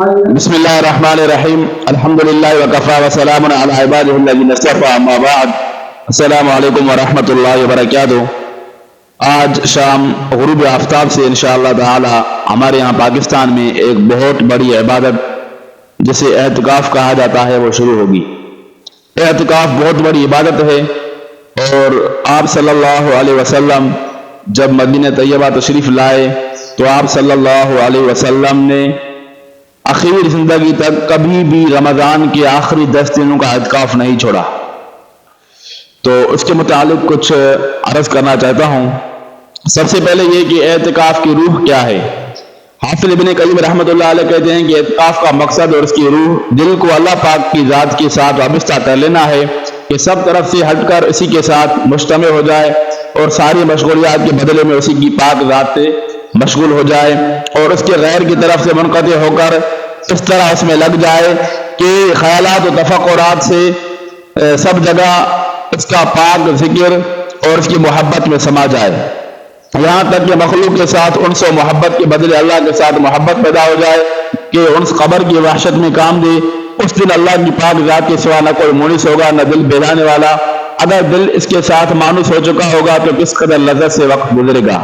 بسم اللہ الرحمن الرحیم الحمد للہ وکفا وسلام علی عبادہ الذین اصطفی اما بعد السلام علیکم ورحمۃ اللہ وبرکاتہ۔ آج شام غروب آفتاب سے انشاءاللہ تعالی ہمارے یہاں پاکستان میں ایک بہت بڑی عبادت جسے اعتکاف کہا جاتا ہے وہ شروع ہوگی۔ اعتکاف بہت بڑی عبادت ہے اور آپ صلی اللہ علیہ وسلم جب مدینہ طیبہ تشریف لائے تو آپ صلی اللہ علیہ وسلم نے آخر زندگی تک کبھی بھی رمضان کے آخری 10 دنوں کا اعتکاف نہیں چھوڑا۔ تو اس کے متعلق کچھ عرض کرنا چاہتا ہوں۔ سب سے پہلے یہ کہ اعتکاف کی روح کیا ہے۔ حافظ ابن قیم رحمۃ اللہ علیہ کہتے ہیں کہ اعتکاف کا مقصد اور اس کی روح دل کو اللہ پاک کی ذات کے ساتھ وابستہ کر لینا ہے کہ سب طرف سے ہٹ کر اسی کے ساتھ مجتمع ہو جائے اور ساری مشغولیات کے بدلے میں اسی کی پاک ذات سے مشغول ہو جائے اور اس کے غیر کی طرف سے منقطع ہو کر اس طرح اس میں لگ جائے کہ خیالات و تفکرات سے سب جگہ اس کا پاک ذکر اور اس کی محبت میں سما جائے، یہاں تک کہ مخلوق کے ساتھ انس و محبت کے بدلے اللہ کے ساتھ محبت پیدا ہو جائے کہ انس قبر کی وحشت میں کام دے۔ اس دن اللہ کی پاک ذات کے سوا نہ کوئی مونس ہوگا نہ دل بہلانے والا۔ اگر دل اس کے ساتھ مانوس ہو چکا ہوگا تو کس قدر لذت سے وقت گزرے گا۔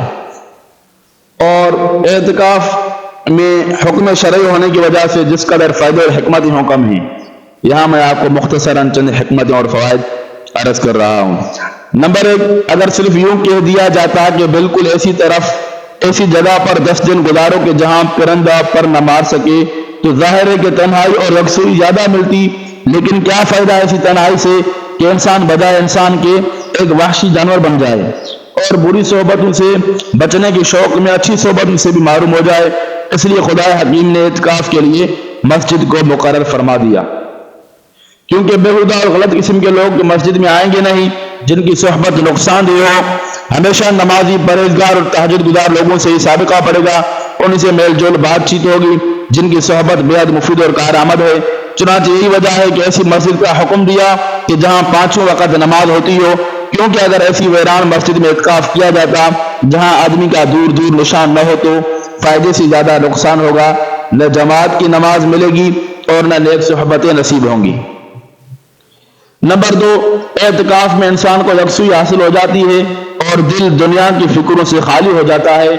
اور اعتکاف میں حکم شرعی ہونے کی وجہ سے جس قدر فائدے اور حکمتیں ہوں کم ہیں، یہاں میں آپ کو مختصراً چند حکمتیں اور فوائد عرض کر رہا ہوں۔ نمبر 1، اگر صرف یوں کہہ دیا جاتا کہ بالکل ایسی جگہ پر 10 دن گزارو کہ جہاں پرندہ پر نہ مار سکے تو ظاہر ہے کہ تنہائی اور یکسوئی زیادہ ملتی، لیکن کیا فائدہ ایسی تنہائی سے کہ انسان بجائے انسان کے ایک وحشی جانور بن جائے اور بری صحبتوں سے بچنے کے شوق میں اچھی صحبتوں سے بھی معروم ہو جائے۔ اس لیے خدا حکیم نے اعتکاف کے لیے مسجد کو مقرر فرما دیا، کیونکہ بےہودہ اور غلط قسم کے لوگ مسجد میں آئیں گے نہیں، جن کی صحبت نقصان دہ ہو۔ ہمیشہ نمازی پرہیزگار اور تہجد گزار لوگوں سے ہی سابقہ پڑے گا، ان سے میل جول بات چیت ہوگی جن کی صحبت بے حد مفید اور کارآمد ہے۔ چنانچہ یہی وجہ ہے کہ ایسی مسجد کا حکم دیا کہ جہاں 5 وقت نماز ہوتی ہو، کیونکہ اگر ایسی ویران مسجد میں اعتکاف کیا جاتا جہاں آدمی کا دور دور نشان نہ ہو تو فائدے سے زیادہ نقصان ہوگا، نہ جماعت کی نماز ملے گی اور نہ نیک صحبتیں نصیب ہوں گی۔ نمبر 2، اعتکاف میں انسان کو یکسوئی حاصل ہو جاتی ہے اور دل دنیا کی فکروں سے خالی ہو جاتا ہے۔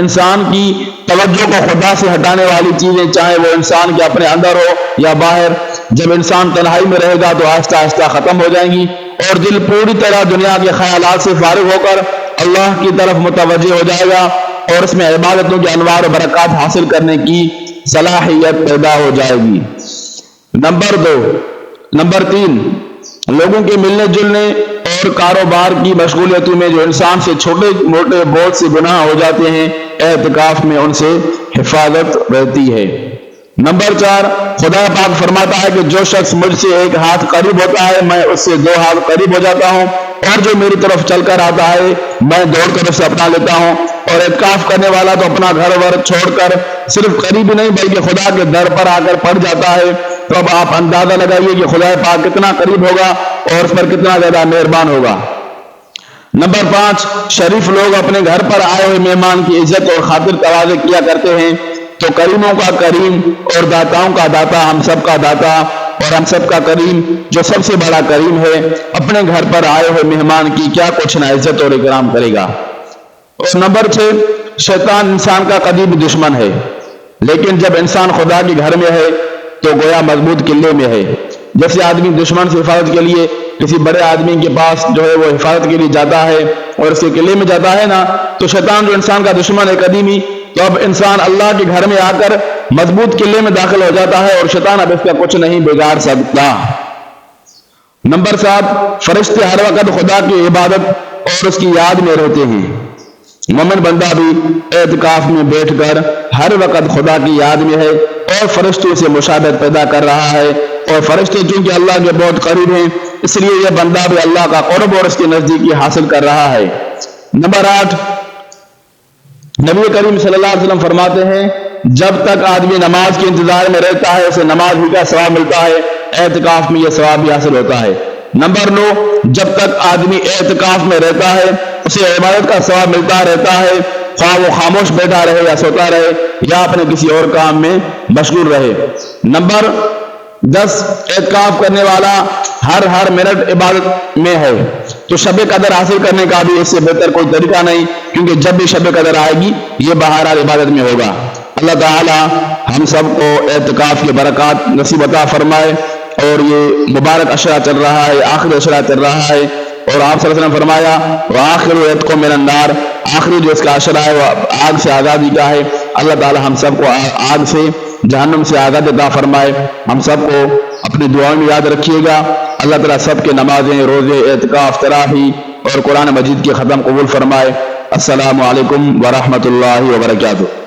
انسان کی توجہ کو خدا سے ہٹانے والی چیزیں، چاہے وہ انسان کے اپنے اندر ہو یا باہر، جب انسان تنہائی میں رہے گا تو آہستہ آہستہ ختم ہو جائیں گی اور دل پوری طرح دنیا کے خیالات سے فارغ ہو کر اللہ کی طرف متوجہ ہو جائے گا اور اس میں عبادتوں کے انوار و برکات حاصل کرنے کی صلاحیت پیدا ہو جائے گی۔ نمبر 3، لوگوں کے ملنے جلنے اور کاروبار کی مشغولیتوں میں جو انسان سے چھوٹے موٹے بہت سے گناہ ہو جاتے ہیں، اعتکاف میں ان سے حفاظت رہتی ہے۔ نمبر 4، خدا پاک فرماتا ہے کہ جو شخص مجھ سے 1 ہاتھ قریب ہوتا ہے میں اس سے 2 ہاتھ قریب ہو جاتا ہوں، اور جو میری طرف چل کر آتا ہے میں دوڑ کر اسے اپنا لیتا ہوں۔ اور اعتکاف کرنے والا تو اپنا گھر ور چھوڑ کر صرف قریب ہی نہیں بلکہ خدا کے در پر آ کر پڑ جاتا ہے۔ تو اب آپ اندازہ لگائیے کہ خدا پاک کتنا قریب ہوگا اور اس پر کتنا زیادہ مہربان ہوگا۔ نمبر 5، شریف لوگ اپنے گھر پر آئے ہوئے مہمان کی عزت اور خاطر تواضع کیا کرتے ہیں، تو کریموں کا کریم اور داتاؤں کا داتا، ہم سب کا داتا اور ہم سب کا کریم جو سب سے بڑا کریم ہے، اپنے گھر پر آئے ہوئے مہمان کی کیا کچھ نہ عزت اور اکرام کرے گا۔ نمبر 6، شیطان انسان کا قریبی دشمن ہے، لیکن جب انسان خدا کے گھر میں ہے تو گویا مضبوط قلعے میں ہے۔ جیسے آدمی دشمن سے حفاظت کے لیے کسی بڑے آدمی کے پاس جو ہے وہ حفاظت کے لیے جاتا ہے اور اس کے قلعے میں جاتا ہے نا، تو شیطان جو انسان کا دشمن ہے قدیمی، تو اب انسان اللہ کے گھر میں آ کر مضبوط قلعے میں داخل ہو جاتا ہے اور شیطان اب اس کا کچھ نہیں بگاڑ سکتا۔ نمبر 7، فرشتے ہر وقت خدا کی عبادت اور اس کی یاد میں رہتے ہیں۔ مومن بندہ بھی اعتکاف میں بیٹھ کر ہر وقت خدا کی یاد میں ہے اور فرشتوں سے مشابہت پیدا کر رہا ہے، اور فرشتے چونکہ اللہ کے بہت قریب ہیں اس لیے یہ بندہ بھی اللہ کا قرب اور اس کی نزدیکی حاصل کر رہا ہے۔ نمبر 8، نبی کریم صلی اللہ علیہ وسلم فرماتے ہیں جب تک آدمی نماز کے انتظار میں رہتا ہے اسے نماز ہی کا ثواب ملتا ہے، اعتکاف میں یہ ثواب بھی حاصل ہوتا ہے۔ نمبر 9، جب تک آدمی اعتکاف میں رہتا ہے اسے عبادت کا ثواب ملتا رہتا ہے، خواہ وہ خاموش بیٹھا رہے یا سوتا رہے یا اپنے کسی اور کام میں مشغول رہے۔ نمبر 10، اعتکاف کرنے والا ہر منٹ عبادت میں ہے، تو شب قدر حاصل کرنے کا بھی اس سے بہتر کوئی طریقہ نہیں، کیونکہ جب بھی شب قدر آئے گی یہ بہرحال عبادت میں ہوگا۔ اللہ تعالی ہم سب کو اعتکاف کی برکات نصیب عطا فرمائے۔ اور یہ مبارک عشرہ چل رہا ہے، آخری عشرہ چل رہا ہے، اور آپ صلی اللہ علیہ وسلم نے فرمایا وآخر عتق من النار، آخری جو اس کا عشرہ ہے وہ آگ سے آزادی کا ہے۔ اللہ تعالی ہم سب کو آگ سے، جہنم سے آزاد عطا فرمائے۔ ہم سب کو اپنی دعاؤں میں یاد رکھیے گا۔ اللہ تعالی سب کے نمازیں، روزے، اعتکاف، تراویح اور قرآن مجید کے ختم قبول فرمائے۔ السلام علیکم ورحمۃ اللہ وبرکاتہ۔